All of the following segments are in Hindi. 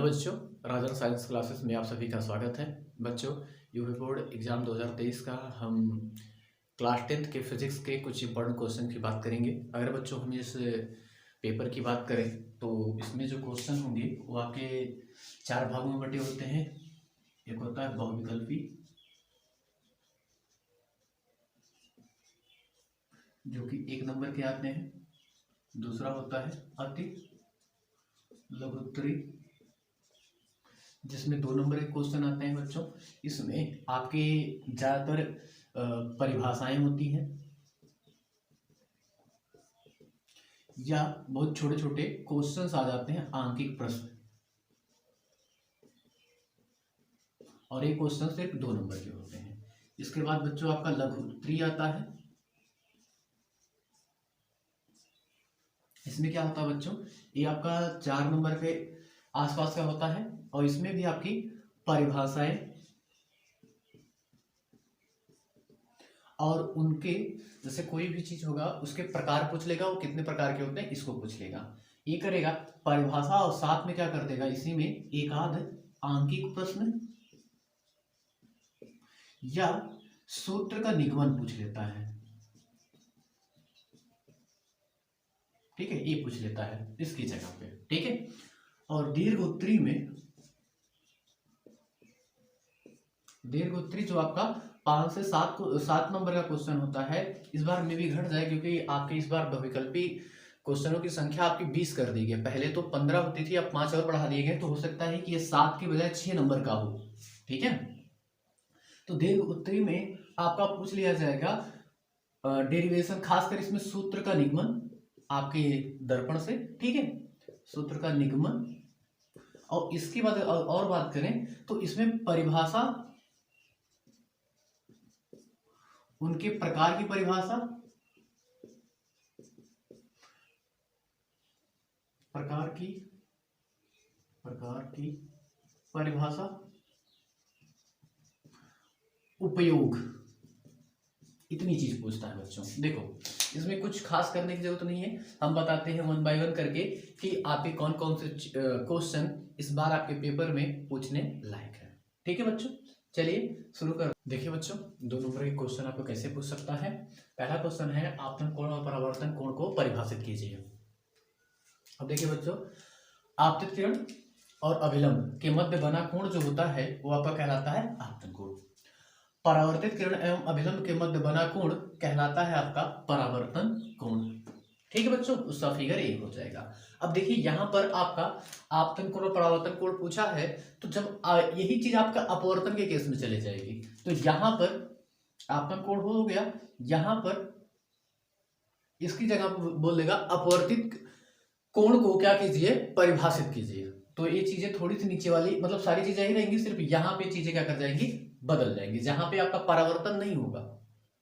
बच्चों, राजन साइंस क्लासेस में आप सभी का स्वागत है। बच्चों, यूपी बोर्ड एग्ज़ाम 2023 का हम क्लास 10th के फिजिक्स के कुछ इंपॉर्टेंट क्वेश्चन की बात करेंगे। अगर बच्चों हम इस पेपर की बात करें तो इसमें जो क्वेश्चन होंगे वो आपके 4 भागों में बटे होते हैं। एक होता है बहुविकल्पी, जो कि 1 नंबर के आते हैं। दूसरा होता है अति लघुत्तरी, जिसमें 2 नंबर के क्वेश्चन आते हैं। बच्चों, इसमें आपके ज़्यादातर परिभाषाएं होती हैं या बहुत छोटे छोटे क्वेश्चंस आ जाते हैं, आंकिक प्रश्न। और ये क्वेश्चन सिर्फ 2 नंबर के होते हैं। इसके बाद बच्चों आपका लघु उत्तरी आता है। इसमें क्या होता है बच्चों, ये आपका 4 नंबर के आसपास का होता है और इसमें भी आपकी परिभाषाएं और उनके जैसे कोई भी चीज होगा उसके प्रकार पूछ लेगा, वो कितने प्रकार के होते हैं इसको पूछ लेगा। ये करेगा परिभाषा और साथ में क्या कर देगा, इसी में एक आध आंकिक प्रश्न या सूत्र का निगमन पूछ लेता है। ठीक है, ये पूछ लेता है इसकी जगह पे। ठीक है, और दीर्घ उत्तरी में, दीर्घ उत्तरी जो आपका 5 से 7 नंबर का क्वेश्चन होता है, इस बार में भी घट जाए क्योंकि आपके इस बार बहुविकल्पी क्वेश्चनों की संख्या आपकी 20 कर दी गई। पहले तो 15 होती थी, अब 5 और बढ़ा दिए गए, तो हो सकता है कि ये 7 की बजाय 6 नंबर का हो। ठीक है, तो दीर्घ उत्तरी में आपका पूछ लिया जाएगा डेरिवेशन, खासकर इसमें सूत्र का निगमन आपके दर्पण से। ठीक है, सूत्र का निगमन। और इसके बाद और बात करें तो इसमें परिभाषा, उनके प्रकार की परिभाषा, प्रकार की परिभाषा, उपयोग, इतनी चीज पूछता है बच्चों। देखो, इसमें कुछ खास करने की जरूरत नहीं है, हम बताते हैं 1 बाय 1 करके कि आपके कौन कौन से क्वेश्चन इस बार आपके पेपर में पूछने लायक है। ठीक है बच्चों, चलिए शुरू कर। देखिए बच्चों, 2 नंबर के क्वेश्चन आपको कैसे पूछ सकता है। पहला क्वेश्चन है आपतन कोण और परावर्तन कोण को परिभाषित कीजिए। अब देखिए बच्चों, आपतित किरण और अभिलंब के मध्य बना कोण जो होता है वो आपका कहलाता है आपतन कोण। परावर्तित किरण एवं अभिलंब के मध्य बना कोण कहलाता है आपका परावर्तन कोण। ठीक है बच्चों, उसका फिगर ए हो जाएगा। अब देखिए यहाँ पर आपका आपतन कोण और परावर्तन कोण पूछा है, तो जब यही चीज आपका अपवर्तन के केस में चले जाएगी, तो यहाँ पर आपतन कोण हो गया, यहाँ पर इसकी जगह बोल देगा अपवर्तित कोण को क्या कीजिए, परिभाषित कीजिए। तो ये चीजें थोड़ी सी नीचे वाली, मतलब सारी चीजें ही रहेंगी, सिर्फ यहाँ पे चीजें क्या कर जाएंगी, बदल जाएंगी। जहां पे आपका परावर्तन नहीं होगा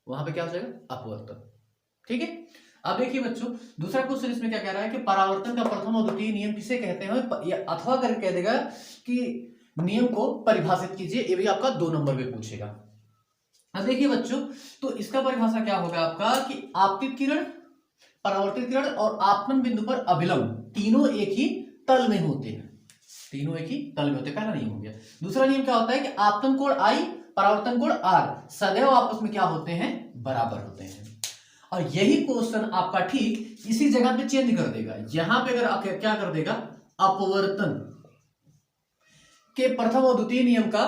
वहां पे क्या हो जाएगा, अपवर्तन। ठीक है, अब देखिए बच्चों, दूसरा क्वेश्चन इसमें क्या कह रहा है कि परावर्तन का प्रथम और द्वितीय नियम किसे कहते हैं, अथवा करके कह देगा कि नियम को परिभाषित कीजिए। ये भी आपका 2 नंबर पे पूछेगा। अब देखिए बच्चों, तो इसका परिभाषा क्या होगा आपका कि आपतित किरण, परावर्तित किरण और आपतन बिंदु पर अभिलंब तीनों एक ही तल में होते हैं। तीनों एक ही तल में होते हैं, पहला नियम हो गया। दूसरा नियम क्या होता है कि आपतन कोण आई, परावर्तन कोण आर सदैव आपस में क्या होते हैं, बराबर होते हैं। और यही क्वेश्चन आपका ठीक इसी जगह पे चेंज कर देगा। यहां पे अगर क्या कर देगा, अपवर्तन के प्रथम और द्वितीय नियम का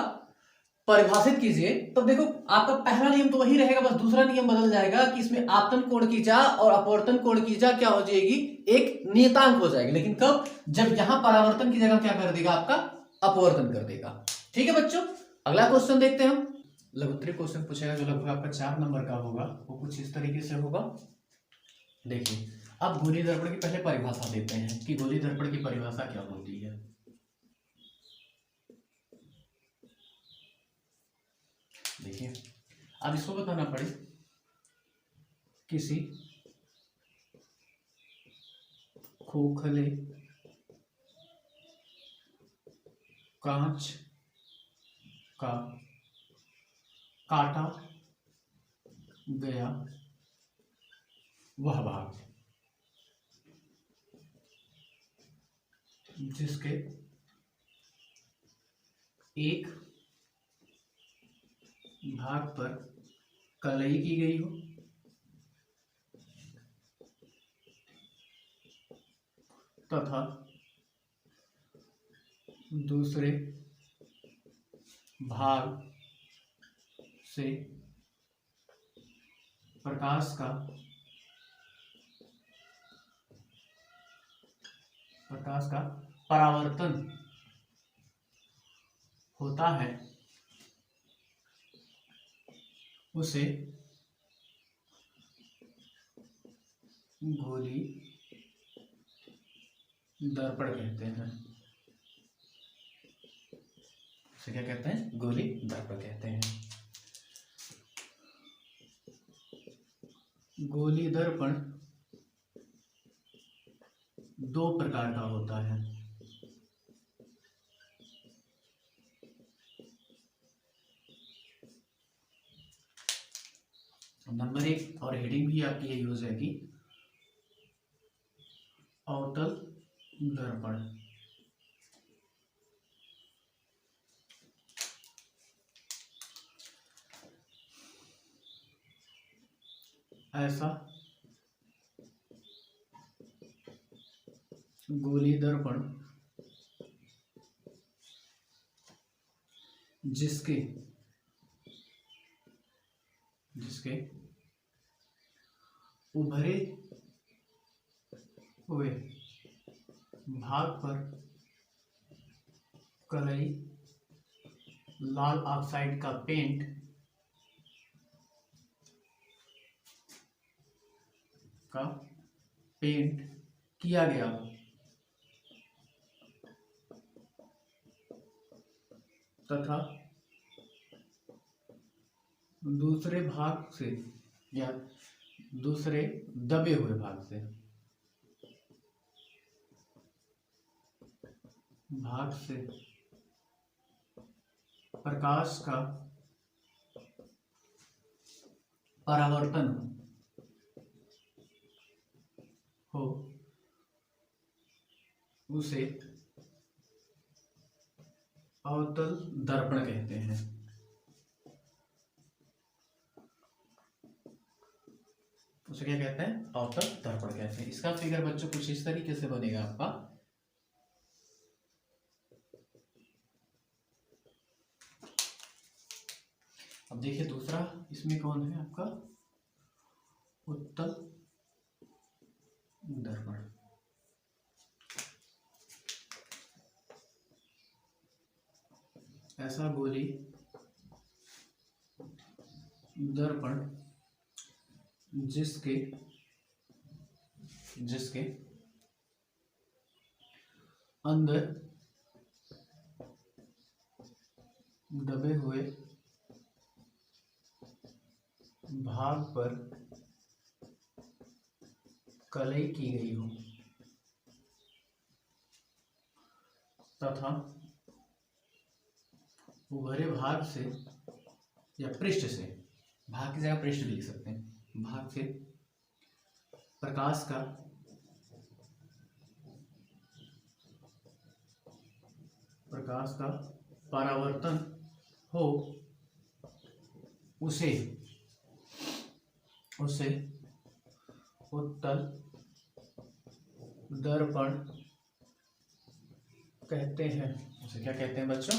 परिभाषित कीजिए, तो देखो आपका पहला नियम तो वही रहेगा, बस दूसरा नियम बदल जाएगा कि इसमें आपतन कोण की जा और अपवर्तन कोण की जा क्या हो जाएगी, एक नियतांक हो जाएगी। लेकिन कब, जब यहां परावर्तन की जगह क्या कर देगा, आपका अपवर्तन कर देगा। ठीक है बच्चों, अगला क्वेश्चन देखते हैं हम। लघुत्तरी क्वेश्चन पूछेगा जो लगभग आपका 4 नंबर का होगा, वो कुछ इस तरीके से होगा। देखिए, अब गोलीय दर्पण की पहले परिभाषा देते हैं कि गोलीय दर्पण की परिभाषा क्या होती है। देखिए, अब इसको बताना पड़े, किसी खोखले कांच का काटा गया वह भाग जिसके एक भाग पर कलई की गई हो तथा दूसरे भाग से प्रकाश का परावर्तन होता है, उसे गोली दर्पण कहते हैं। उसे क्या कहते हैं? गोली दर्पण कहते हैं। गोली दर्पण दो प्रकार का होता है। नंबर 1 और हेडिंग भी आपकी यही हो जाएगी, अवतल दर्पण। ऐसा गोली दर्पण जिसके उभरे हुए भाग पर कलई लाल ऑक्साइड का पेंट किया गया तथा दूसरे भाग से या दूसरे दबे हुए भाग से प्रकाश का परावर्तन हो, उसे अवतल दर्पण कहते हैं। उसे क्या कहते हैं? अवतल दर्पण कहते हैं। इसका फिगर बच्चों कुछ इस तरीके से बनेगा आपका। अब देखिए दूसरा, इसमें कौन है आपका? उत्तल दर्पण। ऐसा गोली दर्पण जिसके अंदर दबे हुए भाग पर कलई की गई हो तथा उभरे भाग से या पृष्ठ से, भाग की जगह पृष्ठ लिख सकते हैं, भाग से प्रकाश का परावर्तन हो, उसे उत्तल दर्पण कहते हैं। उसे क्या कहते हैं बच्चों?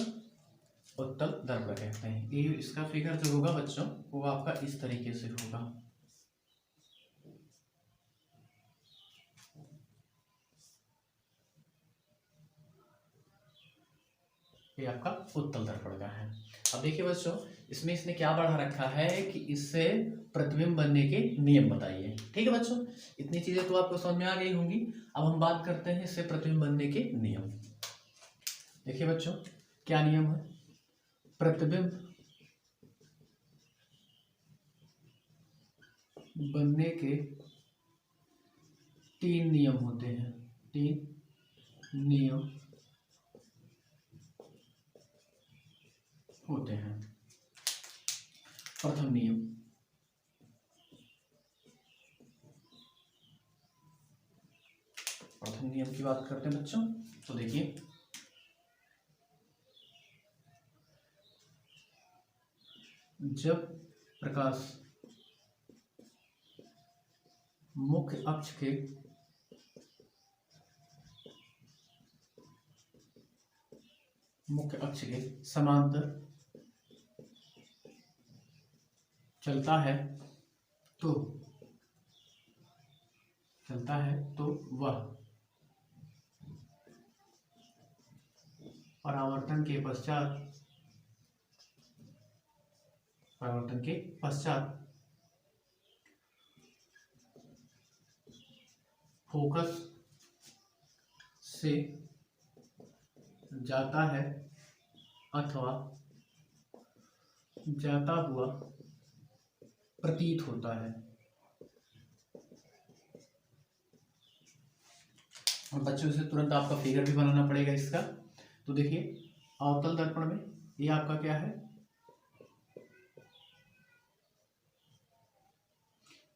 उत्तल दर्पण कहते हैं। ये इसका फिगर जो होगा बच्चों वो आपका इस तरीके से होगा। ये आपका उत्तल दर्पण का है। अब देखिए बच्चों, इसमें इसने क्या बढ़ा रखा है कि इससे प्रतिबिंब बनने के नियम बताइए। ठीक है बच्चों, इतनी चीजें तो आपको समझ में आ गई होंगी। अब हम बात करते हैं इससे प्रतिबिंब बनने के नियम। देखिए बच्चों, क्या नियम है? प्रतिबिंब बनने के 3 नियम होते हैं। 3 नियम होते हैं। प्रथम नियम की बात करते हैं बच्चों, तो देखिए जब प्रकाश मुख्य अक्ष के समांतर चलता है तो वह परावर्तन के पश्चात फोकस से जाता है अथवा जाता हुआ प्रतीत होता है। और बच्चों से तुरंत आपका फिगर भी बनाना पड़ेगा इसका। तो देखिए अवतल दर्पण में ये आपका क्या है,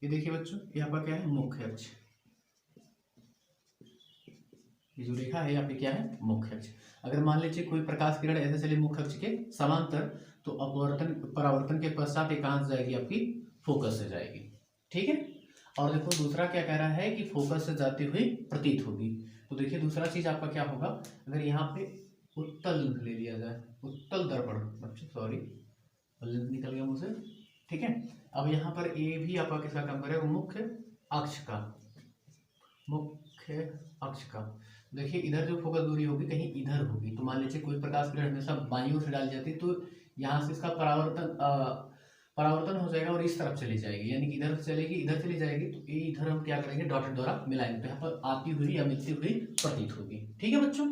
ये देखिए बच्चों ये आपका क्या है, मुख्य अक्ष। ये जो रेखा है यहाँ पे क्या है, मुख्य अक्ष। अगर मान लीजिए कोई प्रकाश किरण ऐसे चले मुख्य अक्ष के समांतर तो परावर्तन के पश्चात ये कहाँ से जाएगी, आपकी फोकस से जाएगी। ठीक है। और देखो दूसरा क्या कह रहा है कि फोकस से जाती हुई प्रतीत होगी। तो देखिए दूसरा चीज आपका क्या होगा, अगर यहाँ पे उत्तल ले लिया जाए, उत्तल दर्पण, बच्चों सॉरी निकल गया मुझसे। ठीक है। अब यहाँ पर ए भी आपका किसका काम करेगा, मुख्य अक्ष का। देखिए इधर जो फोकस दूरी होगी कहीं इधर होगी। तो मान लीजिए कोई प्रकाश किरण हमेशा बाईं ओर से डाली जाती है तो यहाँ से इसका परावर्तन हो जाएगा और इस तरफ चली जाएगी, यानी कि इधर से चलेगी इधर चली जाएगी। तो ये इधर हम क्या करेंगे, डॉटेड द्वारा मिलाएंगे तो यहाँ पर आती हुई या मिलती हुई प्रतीत होगी। ठीक है बच्चों।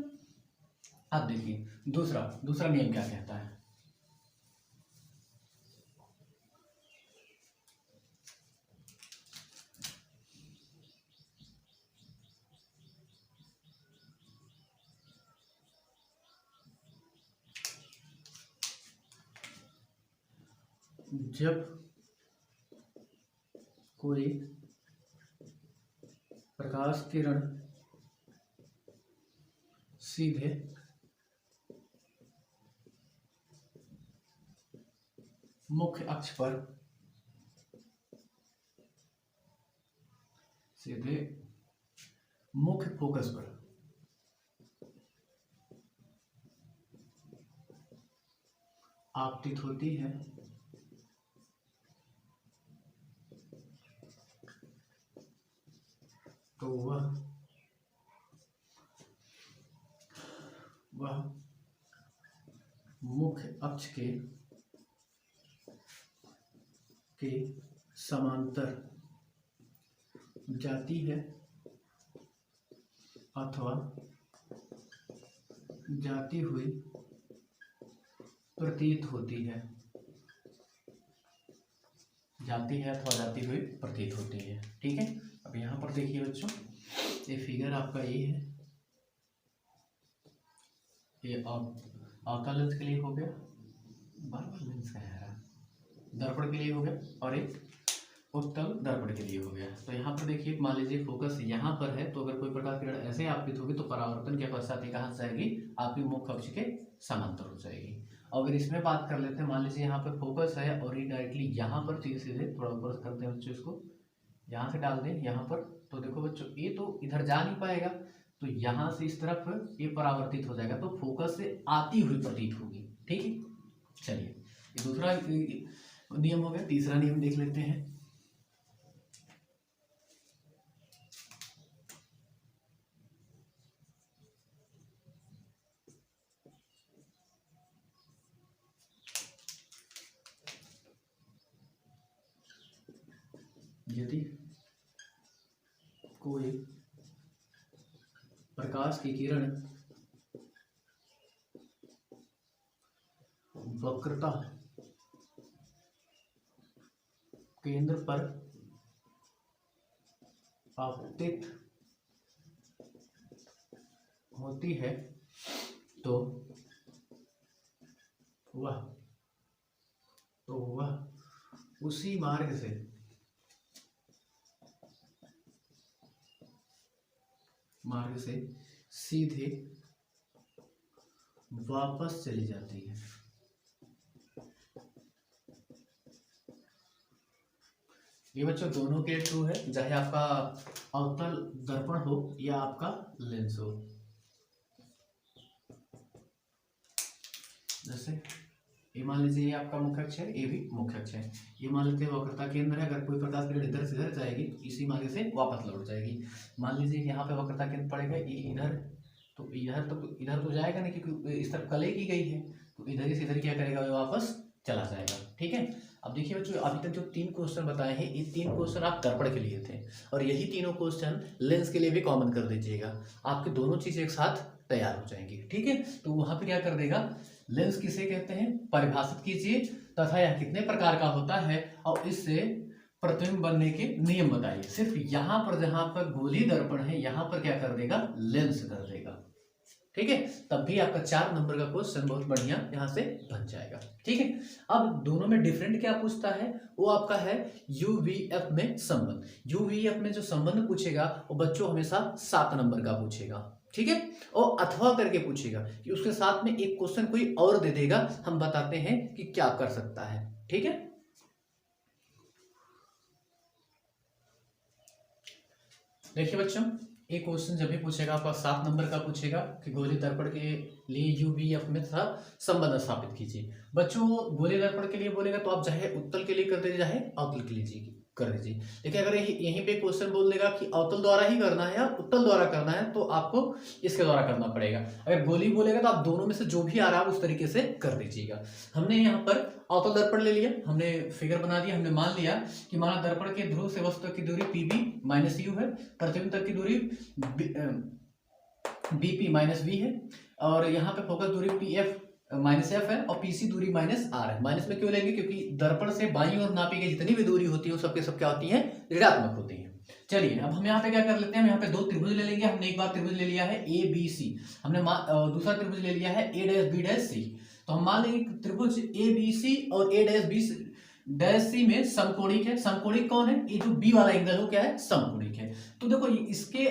अब देखिए दूसरा नियम क्या कहता है। जब कोई प्रकाश किरण सीधे मुख्य अक्ष पर मुख्य फोकस पर आपतित होती है तो वह मुख्य अक्ष के समांतर जाती है अथवा जाती हुई प्रतीत होती है। ठीक है। अब यहाँ पर देखिए बच्चों ये फिगर आपका ये है, ये अवतल लेंस के लिए हो गया, बार लेंस का है दर्पण के लिए हो गया, और एक उत्तल दर्पण के लिए हो गया। तो यहाँ पर देखिए मान लीजिए फोकस यहाँ पर है तो अगर कोई प्रकाश किरण ऐसे आपतित होगी तो परावर्तन के पश्चात कहाँ से आएगी, आपकी मुख्य अक्ष के समांतर हो जाएगी। अगर इसमें बात कर लेते हैं, मान लीजिए यहाँ पर फोकस है और ये डायरेक्टली यहाँ पर सीधे थोड़ा ऊपर करते हैं बच्चों, इसको यहाँ से डाल दें यहाँ पर। तो देखो बच्चों ये तो इधर जा नहीं पाएगा तो यहाँ से इस तरफ ये परावर्तित हो जाएगा तो फोकस से आती हुई प्रतीत होगी। ठीक है। चलिए ये दूसरा नियम हो गया। तीसरा नियम देख लेते हैं। यदि कोई प्रकाश की किरण वक्रता केंद्र पर आपतित होती है तो वह उसी मार्ग से सीधे वापस चली जाती है। ये बच्चों दोनों के ट्रू है, चाहे आपका अवतल दर्पण हो या आपका लेंस हो। जैसे ये मान लीजिए ये आपका मुख्य अक्ष है, ये भी मुख्य अक्ष है। ये मान लेते हैं वक्रता केंद्र है, अगर कोई प्रकाश किरण इधर से इधर जाएगी इसी मार्ग से वापस लौट जाएगी। मान लीजिए यहाँ पे वक्रता केंद्र पड़ेगा, ये इधर, तो इधर तो जाएगा नहीं क्योंकि इस तरफ कलई की गई है, तो इधर से इधर क्या करेगा, वो वापस चला जाएगा। ठीक है, अब देखिए बच्चों अभी तक जो 3 क्वेश्चन बताए हैं, ये 3 क्वेश्चन आप दर्पण के लिए थे, और यही तीनों क्वेश्चन लेंस के लिए भी कॉमन कर दीजिएगा, आपके दोनों चीजें एक साथ तैयार हो जाएंगी। ठीक है, तो वहां पे क्या कर देगा, लेंस किसे कहते हैं परिभाषित कीजिए, तथा यह कितने प्रकार का होता है और इससे प्रतिबिंब बनने के नियम बताइए। सिर्फ यहाँ पर जहां पर गोली दर्पण है यहाँ पर क्या कर देगा, लेंस कर देगा। ठीक है, तब भी आपका 4 नंबर का क्वेश्चन बहुत बढ़िया यहाँ से बन जाएगा। ठीक है, अब दोनों में डिफरेंट क्या पूछता है, वो आपका है यूवीएफ में संबंध। यूवीएफ में जो संबंध पूछेगा वो बच्चों हमेशा 7 नंबर का पूछेगा। ठीक है, और अथवा करके पूछेगा कि उसके साथ में एक क्वेश्चन कोई और दे देगा, हम बताते हैं कि क्या कर सकता है। ठीक है, देखिए बच्चों एक क्वेश्चन जब भी पूछेगा आपका 7 नंबर का पूछेगा कि गोली दर्पण के लिए यूवीएफ में था संबंध स्थापित कीजिए। बच्चों गोली दर्पण के लिए बोलेगा तो आप चाहे उत्तल के लिए कर दीजिए चाहे अवतल के लिए कर दीजिए, लेकिन अगर यहीं पे क्वेश्चन बोल देगा कि अवतल द्वारा ही करना है या उत्तल द्वारा करना है तो आपको इसके द्वारा करना पड़ेगा। अगर गोली बोलेगा तो आप दोनों में से जो भी आ रहा है उस तरीके से कर दीजिएगा। हमने यहाँ पर अवतल दर्पण ले लिया, हमने फिगर बना दिया, हमने मान लिया कि माना दर्पण के ध्रुव से वस्तु तक की दूरी पीबी माइनस यू है, प्रतिबिंब तक की दूरी बीपी माइनस वी है, और यहाँ पे फोकस दूरी पी एफ माइनस एफ है, और पीसी दूरी माइनस आर है। माइनस में क्यों लेंगे, क्योंकि दर्पण से बाईं ओर नापी गई जितनी भी दूरी होती है वो सबके सब क्या होती है, ऋणात्मक होती है। चलिए अब हम यहाँ पे क्या कर लेते हैं, हम यहाँ पे 2 त्रिभुज ले लेंगे। हमने एक बार त्रिभुज ले लिया है ए बी सी, हमने दूसरा त्रिभुज ले लिया है ए डैश बी डैश सी। तो हम मान लेंगे त्रिभुज ए बी सी और ए डैश बी डैश सी में समकोणिक है। समकोणिक कौन है, ये जो बी वाला एंगल हो क्या है, समकोणिक है। तो देखो इसके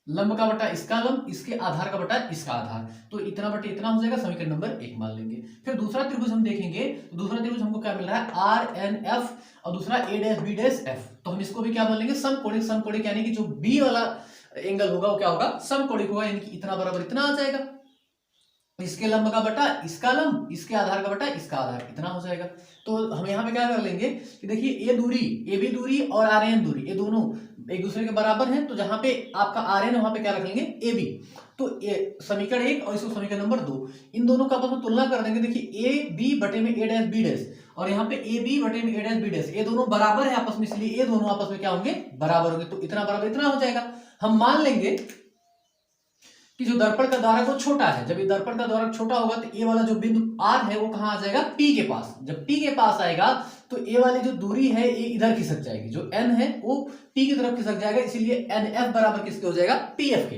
लंब का बटा इसका लंब, इसके आधार का बटा इसका आधार, तो इतना बटे इतना हो जाएगा, समीकरण नंबर 1 मान लेंगे। फिर दूसरा त्रिभुज हम देखेंगे, तो दूसरा त्रिभुज हमको क्या मिल रहा है, आर एन एफ और दूसरा ए डैश बी डैश एफ। तो हम इसको भी क्या मान लेंगे, समकोणिक। समकोणिक यानी कि जो बी वाला एंगल होगा वो क्या होगा, समकोणिक होगा, यानी कि इतना बराबर इतना आ जाएगा। इसके लंब का बटा इसका लंब, इसके आधार का बटा इसका आधार, इतना हो जाएगा। तो हम यहाँ पे क्या कर लेंगे कि देखिए ए दूरी, ए बी दूरी और आर एन दूरी, ये दोनों एक दूसरे के बराबर हैं, तो जहां पे आपका आर एन है वहां पे क्या रख लेंगे, ए बी। तो समीकरण 1 और इसको समीकरण नंबर 2, इन दोनों का आपस में तुलना कर देंगे। देखिए ए बी बटे में ए डैश बी डैश, और यहाँ पे ए बी बटे में ए डैश बी डैश, ये दोनों बराबर है आपस में, इसलिए ये दोनों आपस में क्या होंगे, बराबर होंगे। तो इतना बराबर इतना हो जाएगा। हम मान लेंगे कि जो दर्पण का द्वारक वो छोटा है, जब ये दर्पण का द्वारक छोटा होगा तो ए वाला जो बिंदु आर है वो कहां आ जाएगा, पी के पास। जब पी के पास आएगा तो ए वाली जो दूरी है ये इधर खिसक जाएगी, जो एन है वो पी की तरफ खिसक जाएगा, इसीलिए एन एफ बराबर किसके हो जाएगा, पी एफ के।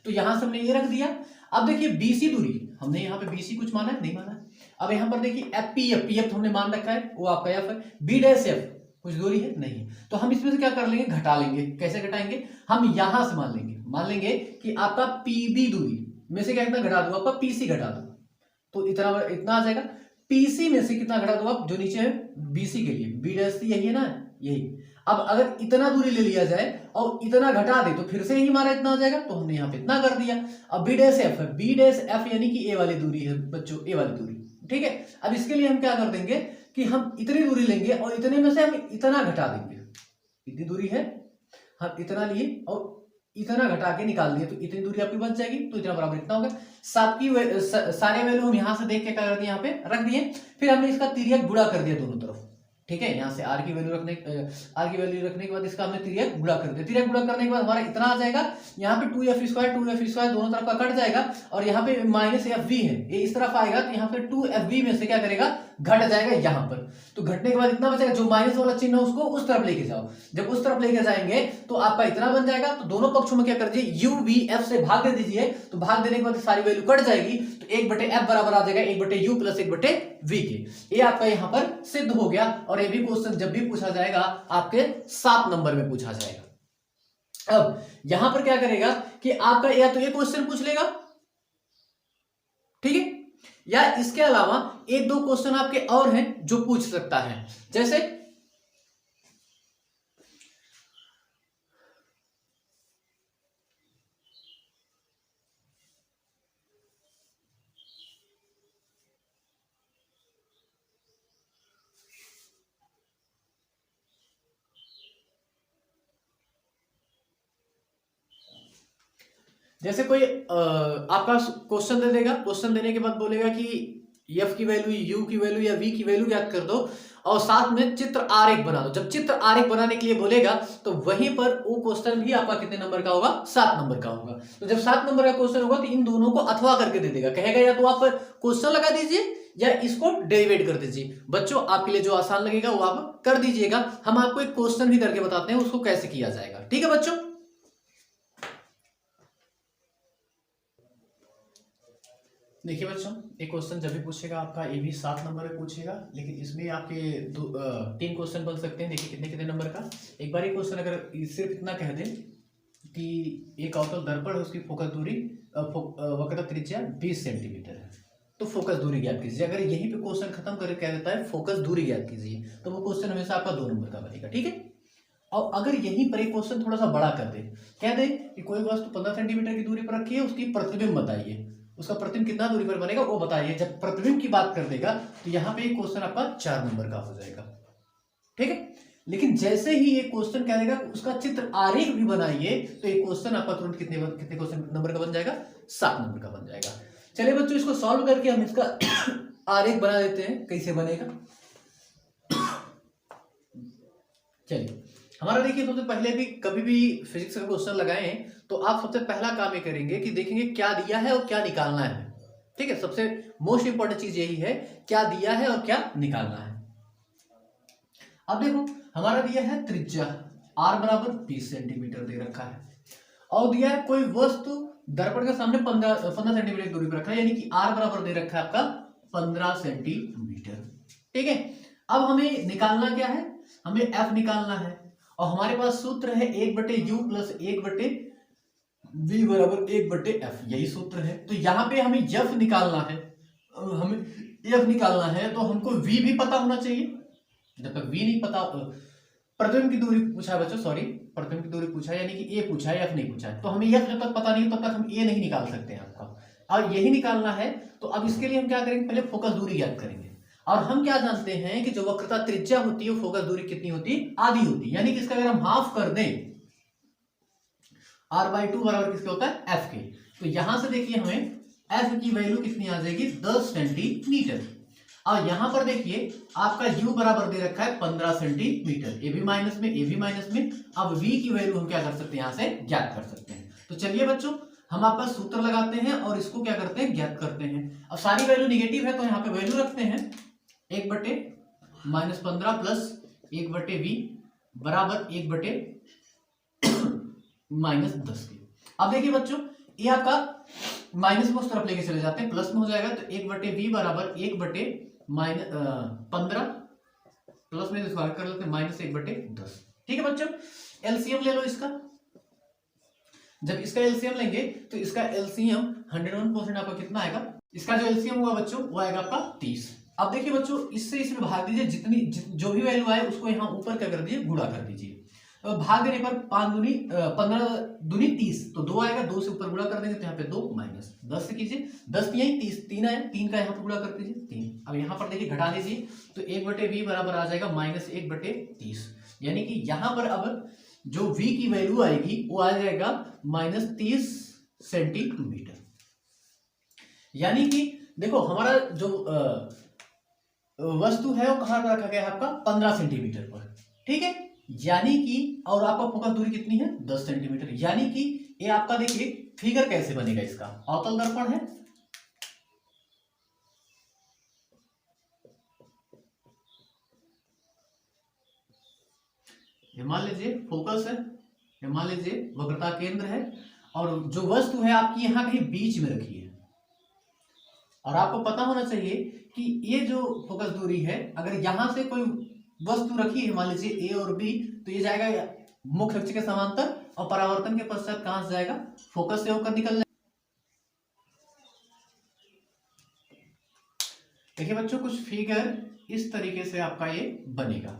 तो यहां से हमने ये रख दिया। अब देखिए बीसी दूरी, हमने यहाँ पे बीसी कुछ माना है, नहीं माना। अब यहाँ पर देखिए एफ पी एफ तो हमने मान रखा है, वो आपका एफ है। बी डैश एफ कुछ दूरी है, नहीं। तो हम इसमें से क्या कर लेंगे, घटा लेंगे। कैसे घटाएंगे, हम यहां से मान लेंगे कि आपका पीबी दूरी में से क्या, कितना घटा दो, आपका पीसी घटा दो, तो इतना आ जाएगा। पीसी में से कितना घटा दो आप, जो नीचे है बीसी के लिए, बी डैश यही है ना, यही। अब अगर इतना दूरी ले लिया जाए और इतना घटा दे तो फिर से यही हमारा इतना आ जाएगा, तो हमने यहाँ पे इतना कर दिया। अब बी डैश एफ है, बी डैश एफ यानी कि ए वाली दूरी है बच्चों, ए वाली दूरी, ठीक है। अब इसके लिए हम क्या कर देंगे कि हम इतनी दूरी लेंगे और इतने में से हम इतना घटा देंगे। इतनी दूरी है, हम इतना लिए और इतना घटा के निकाल दिए, तो इतनी दूरी आपकी बच जाएगी, तो इतना बराबर इतना होगा। सबकी सारे वैल्यू हम यहां से देख के क्या कर दिए, यहाँ पे रख दिए। फिर हमने इसका तिर्यक गुणा कर दिया दोनों तरफ, ठीक है। यहाँ से आर की वैल्यू रखने के बाद इसका हमने तिर्यक गुणा कर दिया। तिर्यक गुणा करने के बाद हमारा इतना आ जाएगा। यहाँ पे 2f² दोनों तरफ का कट जाएगा, और यहाँ पे माइनस एफ वी है, ये इस तरफ आएगा, तो यहाँ पे 2fv में से क्या करेगा, घट जाएगा यहाँ पर। तो घटने के बाद इतना बचेगा, जो माइनस वाला चिन्ह है उसको उस तरफ लेके जाओ। जब उस तरफ लेके जाएंगे तो आपका इतना बन जाएगा। तो दोनों पक्षों में क्या कर दीजिए, UVF से भाग दे दीजिए। तो भाग देने के बाद सारी वैल्यू कट जाएगी, तो 1/f बराबर आ जाएगा 1/u प्लस 1/v के। ये आपका यहाँ पर सिद्ध हो गया। और ये भी क्वेश्चन जब भी पूछा जाएगा आपके 7 नंबर में पूछा जाएगा। अब यहां पर क्या करेगा कि आपका या तो ये क्वेश्चन पूछ लेगा, ठीक है, या इसके अलावा 1-2 क्वेश्चन आपके और हैं जो पूछ सकता है। जैसे जैसे कोई आपका क्वेश्चन दे देगा, क्वेश्चन देने के बाद बोलेगा कि एफ की वैल्यू, यू की वैल्यू या वी की वैल्यू ज्ञात कर दो और साथ में चित्र आरेख बना दो। जब चित्र आरेख बनाने के लिए बोलेगा तो वहीं पर वो क्वेश्चन भी आपका कितने नंबर का होगा, 7 नंबर का होगा। तो जब 7 नंबर का क्वेश्चन होगा तो इन दोनों को अथवा करके दे देगा, कहेगा या तो आप क्वेश्चन लगा दीजिए या इसको डेरिवेट कर दीजिए। बच्चों आपके लिए जो आसान लगेगा वो आप कर दीजिएगा। हम आपको एक क्वेश्चन भी करके बताते हैं उसको कैसे किया जाएगा, ठीक है बच्चों। देखिए बच्चों, एक क्वेश्चन जब भी पूछेगा आपका ये भी 7 नंबर में पूछेगा, लेकिन इसमें आपके 3 क्वेश्चन बन सकते हैं। देखिए कितने कितने नंबर का। एक बार ये क्वेश्चन अगर सिर्फ इतना कह दें कि एक अवतल दर्पण है, उसकी फोकस दूरी वक्रता त्रिज्या 20 सेंटीमीटर है, तो फोकस दूरी ज्ञात कीजिए। अगर यहीं पे क्वेश्चन खत्म करके कह देता है फोकस दूरी ज्ञात कीजिए, तो वो क्वेश्चन हमेशा आपका 2 नंबर का बनेगा, ठीक है। और अगर यहीं पर एक क्वेश्चन थोड़ा सा बड़ा कर दे, कह दे कि कोई वस्तु 15 सेंटीमीटर की दूरी पर रखी है, उसकी प्रतिबिंब बताइए, उसका प्रतिबिंब कितना दूरी पर बनेगा वो बताइए। जब प्रतिबिंब की बात कर देगा तो यहाँ पे एक क्वेश्चन आपका 4 नंबर का हो जाएगा, ठीक है। लेकिन जैसे ही ये क्वेश्चन कह देगा उसका चित्र आरेख भी बनाइए, तो एक क्वेश्चन आपका तुरंत कितने क्वेश्चन नंबर का बन जाएगा, 7 नंबर का बन जाएगा। चलिए बच्चों, इसको सॉल्व करके हम इसका आरेख बना देते हैं, कैसे बनेगा। चलिए, हमारा देखिए सबसे पहले भी कभी भी फिजिक्स का क्वेश्चन लगाए तो आप सबसे पहला काम ये करेंगे कि देखेंगे क्या दिया है और क्या निकालना है, ठीक है। सबसे मोस्ट इंपॉर्टेंट चीज यही है, क्या दिया है और क्या निकालना है। अब देखो, हमारा दिया है त्रिज्या r बराबर 20 सेंटीमीटर दे रखा है, और दिया है कोई वस्तु दर्पण के सामने 15 सेंटीमीटर की दूरी पर रखा है, यानी कि r बराबर दे रखा है आपका 15 सेंटीमीटर, ठीक है। अब हमें निकालना क्या है, हमें f निकालना है, और हमारे पास सूत्र है 1/u प्लस 1/v बराबर 1/f, यही सूत्र है। तो यहाँ पे हमें f निकालना है, हमें f निकालना है तो हमको v भी पता होना चाहिए। जब तक v नहीं पता, प्रतिबिंब की दूरी पूछा है बच्चों, सॉरी प्रतिबिंब की दूरी पूछा है, यानी कि a पूछा है, f नहीं पूछा है। तो हमें f जब तक पता नहीं तब तक हम a नहीं निकाल सकते हैं आपका, और यही निकालना है। तो अब इसके लिए हम क्या करेंगे, पहले फोकस दूरी ज्ञात करेंगे। और हम क्या जानते हैं कि जो वक्रता त्रिज्या होती है वो फोकस दूरी कितनी होती है, आधी होती है, यानी कि इसका अगर हम हाफ कर दें r/2 बराबर किसके होता है, f के। तो यहां से देखिए हमें f की वैल्यू कितनी आ जाएगी, 10 सेंटीमीटर। और यहां पर देखिए आपका u बराबर दे रखा है 15 सेंटीमीटर, ए भी माइनस में, ए भी माइनस में। अब v की वैल्यू हम क्या कर सकते हैं, यहां से ज्ञात कर सकते हैं। तो चलिए बच्चों, हम आपका सूत्र लगाते हैं और इसको क्या करते हैं, ज्ञात करते हैं। अब सारी वैल्यू निगेटिव है तो यहाँ पे वैल्यू रखते हैं, 1/-15 प्लस 1/v बराबर 1/-10 के। अब देखिए बच्चों, ये आपका माइनस में उस तरफ लेके चले जाते हैं, प्लस में हो जाएगा, तो 1/v बराबर 1/-15 प्लस में इसको कर लेते हैं -1/10, ठीक है बच्चों। एलसीएम ले लो इसका। जब इसका एलसीएम लेंगे तो इसका एलसीएम 101% आपका कितना आएगा, इसका जो एलसीएम होगा बच्चों वो आएगा आपका 30। अब देखिए बच्चों, इससे इसमें भाग दीजिए, जो भी वैल्यू आए उसको यहाँ ऊपर क्या कर दीजिए, गुणा कर दीजिए। भाग देने पर 15 दूनी 30, तो 2 आएगा, 2 से ऊपर गुणा कर देंगे तो यहाँ पे 2 माइनस 10 से कीजिए, 10 की यही 30, 3 आया, 3 का यहाँ पर गुणा कर दीजिए 3। अब यहाँ पर देखिए घटा दीजिए, तो 1/v बराबर आ जाएगा -1/30, यानी कि यहाँ पर अब जो v की वैल्यू आएगी वो आ जाएगा -30 सेंटीमीटर। यानी कि देखो हमारा जो वस्तु है वो कहां पर रखा गया है, आपका 15 सेंटीमीटर पर, ठीक है। यानी कि और आपका फोकस दूरी कितनी है, 10 सेंटीमीटर। यानी कि ये आपका देखिए फिगर कैसे बनेगा, इसका अवतल दर्पण है, मान लीजिए फोकस है, मान लीजिए वक्रता केंद्र है, और जो वस्तु है आपकी यहाँ कहीं बीच में रखी है। और आपको पता होना चाहिए कि ये जो फोकस दूरी है, अगर यहां से कोई वस्तु रखी है, मान लीजिए ए और बी, तो ये जाएगा मुख्य अक्ष के समांतर, और परावर्तन के पश्चात कहां से जाएगा, फोकस से होकर निकल जाएगा। देखिए बच्चों, कुछ फिगर इस तरीके से आपका ये बनेगा।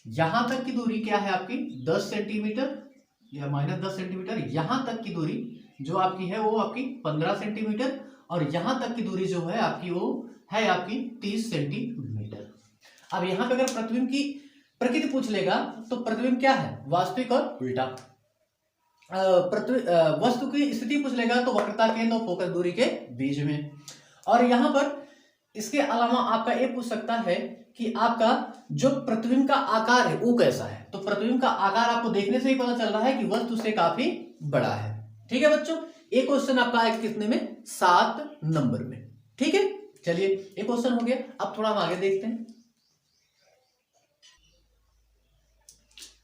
यहां तक की दूरी क्या है आपकी, 10 सेंटीमीटर या -10 सेंटीमीटर। यहां तक की दूरी जो आपकी है वो आपकी 15 सेंटीमीटर, और यहां तक की दूरी जो है आपकी वो है आपकी 30 सेंटीमीटर। अब यहां पे अगर प्रतिबिंब की प्रकृति पूछ लेगा तो प्रतिबिंब क्या है, वास्तविक और उल्टा। पृथ्वी वस्तु की स्थिति पूछ लेगा तो वक्रता केंद्र और फोकस दूरी के बीच में। और यहाँ पर इसके अलावा आपका ये पूछ सकता है कि आपका जो प्रतिबिंब का आकार है वो कैसा है। तो प्रतिबिंब का आकार आपको देखने से ही पता चल रहा है कि वस्तु से काफी बड़ा है। ठीक है बच्चों, एक क्वेश्चन आपका है कितने में, 7 नंबर में। ठीक है, चलिए एक क्वेश्चन हो गया। अब थोड़ा हम आगे देखते हैं।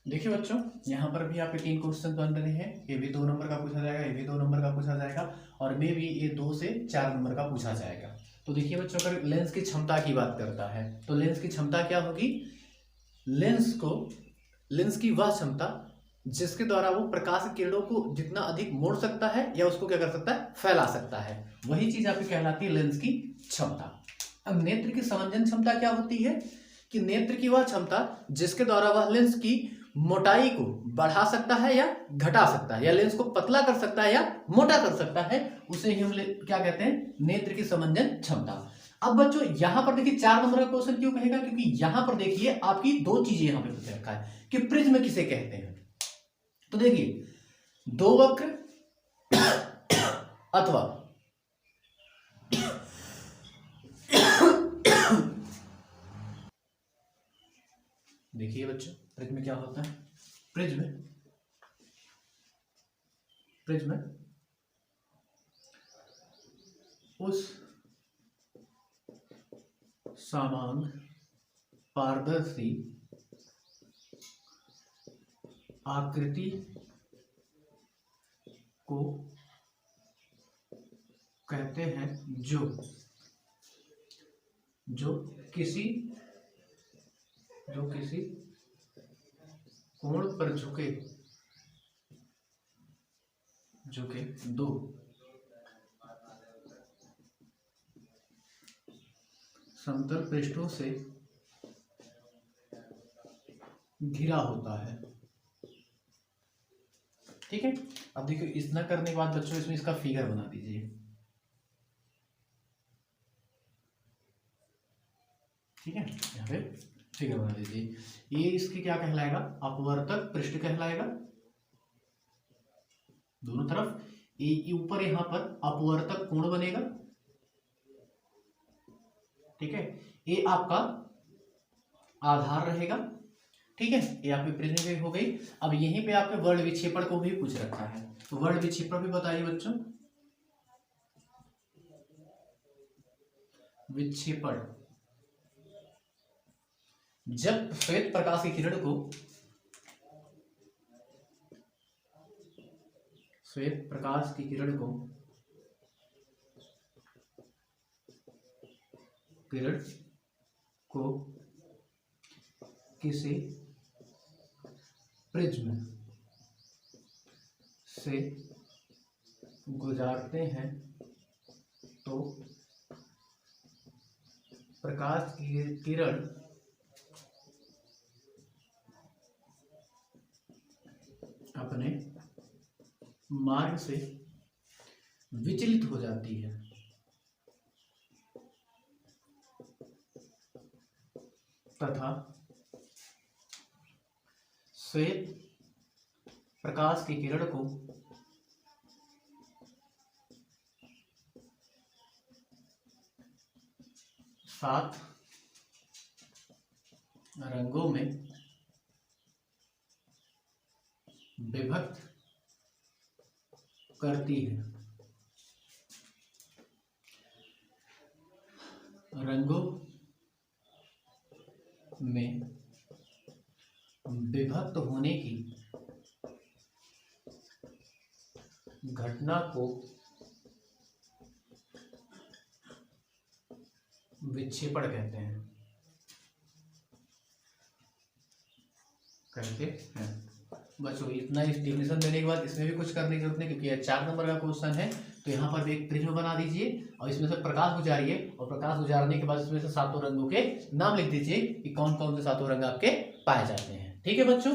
देखिए बच्चों, यहाँ पर भी आपके 3 क्वेश्चन बन रहे हैं। ये भी 2 नंबर का पूछा जाएगा, ये भी 2 नंबर का पूछा जाएगा, और मे भी ये 2 से 4 नंबर का पूछा जाएगा। तो देखिए बच्चों, अगर लेंस की क्षमता की बात करता है तो लेंस की क्षमता क्या होगी, लेंस की वह क्षमता जिसके द्वारा वो प्रकाश की किरणों को जितना अधिक मोड़ सकता है या उसको क्या कर सकता है, फैला सकता है, वही चीज आपकी कहलाती है लेंस की क्षमता। अब नेत्र की समंजन क्षमता क्या होती है कि नेत्र की वह क्षमता जिसके द्वारा वह लेंस की मोटाई को बढ़ा सकता है या घटा सकता है, या लेंस को पतला कर सकता है या मोटा कर सकता है, उसे ही हम क्या कहते हैं, नेत्र की समंजन क्षमता। अब बच्चों यहां पर देखिए 4 नंबर का क्वेश्चन क्यों कहेगा, क्योंकि यहां पर देखिए आपकी 2 चीजें यहां पे पूछ रखा है कि प्रिज्म किसे कहते हैं। तो देखिए 2 वक्र अथवा देखिए बच्चों प्रिज्म क्या होता है, प्रिज्म उस समांग पारदर्शी आकृति को कहते हैं जो किसी कोण पर झुके दो समतल पृष्ठों से घिरा होता है। ठीक है, अब देखिए इतना करने के बाद बच्चों इसमें इसका फिगर बना दीजिए। ठीक है, यहाँ पे फिगर बना दीजिए। ये इसकी क्या कहलाएगा, अपवर्तक पृष्ठ कहलाएगा दोनों तरफ। ये ऊपर यहाँ पर अपवर्तक कोण बनेगा। ठीक है, ये आपका आधार रहेगा। ठीक है, ये आपकी प्रिज्म हो गई। अब यहीं पे आपके वर्ण विक्षेपण को भी पूछ रखा है, तो वर्ण विक्षेपण भी बताइए बच्चों। विक्षेपण जब श्वेत प्रकाश की किरण को किसी प्रिज्म से गुजारते हैं तो प्रकाश की किरण अपने मार्ग से विचलित हो जाती है तथा श्वेत प्रकाश की किरण को सात रंगों में विभक्त करती है। रंगों में विभक्त होने की घटना को विक्षेपण कहते हैं। बच्चों इतना डेफिनेशन देने के बाद इसमें भी कुछ करने की जरूरत नहीं, क्योंकि यह 4 नंबर का क्वेश्चन है। तो यहाँ पर भी एक प्रिज्म बना दीजिए और इसमें से प्रकाश गुजारिए, और प्रकाश गुजारने के बाद इसमें से 7 रंगों के नाम लिख दीजिए कि कौन कौन से 7 रंग आपके पाए जाते हैं। ठीक है बच्चों,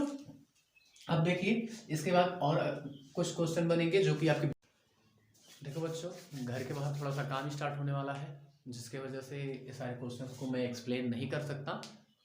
अब देखिए इसके बाद और कुछ क्वेश्चन बनेंगे जो कि आपके, देखो बच्चों घर के बाहर थोड़ा सा काम स्टार्ट होने वाला है, जिसके वजह से ये सारे क्वेश्चंस को मैं एक्सप्लेन नहीं कर सकता।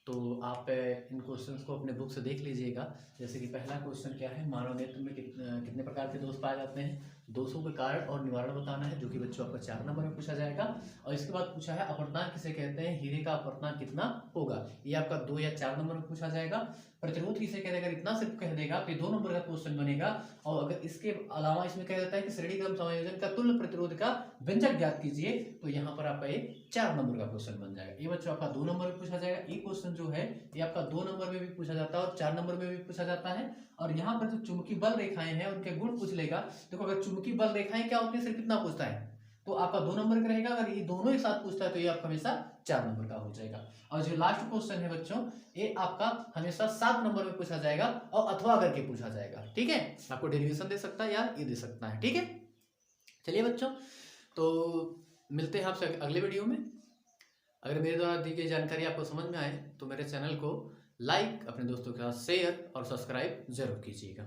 तो आप इन क्वेश्चंस को अपने बुक से देख लीजिएगा। जैसे कि पहला क्वेश्चन क्या है, मानव नेत्र में कितने प्रकार के दोष पाए जाते हैं, दोषों के कारण और निवारण बताना है, जो कि बच्चों आपका 4 नंबर में पूछा जाएगा। और इसके बाद पूछा है अपर्तनांक किसे कहते हैं, हीरे का अपर्तनांक कितना होगा, ये आपका 2 या 4 नंबर में पूछा जाएगा। प्रतिरोध किसे कहते हैं, अगर इतना सिर्फ कह देगा तो 2 नंबर का क्वेश्चन बनेगा। और अगर इसके अलावा इसमें कह देता है कि श्रेणी क्रम संयोजन का तुल्य प्रतिरोध का व्यंजक ज्ञात कीजिए, तो यहाँ पर आपका ये 4 नंबर का क्वेश्चन बन जाएगा। ये बच्चों आपका 2 नंबर में पूछा जाएगा। ये क्वेश्चन जो है ये आपका 2 नंबर में भी पूछा जाता है और 4 नंबर में भी पूछा जाता है। और यहाँ पर जो चुंबकीय बल रेखाएं हैं उनके गुण पूछ लेगा। देखो अगर चुंबकीय बल रेखाएं क्या होती है, सिर्फ कितना पूछता है तो आपका 2 नंबर का रहेगा। अगर ये दोनों एक साथ पूछता है तो ये आपका हमेशा 4 नंबर का हो जाएगा। और जो लास्ट क्वेश्चन है बच्चों, ये आपका हमेशा 7 नंबर में पूछा जाएगा और अथवा करके पूछा जाएगा। ठीक है, आपको डेरिवेशन दे सकता है या ये दे सकता है। ठीक है, चलिए बच्चों, तो मिलते हैं आपसे अगले वीडियो में। अगर मेरे द्वारा दी गई जानकारी आपको समझ में आए तो मेरे चैनल को लाइक, अपने दोस्तों के साथ शेयर और सब्सक्राइब जरूर कीजिएगा।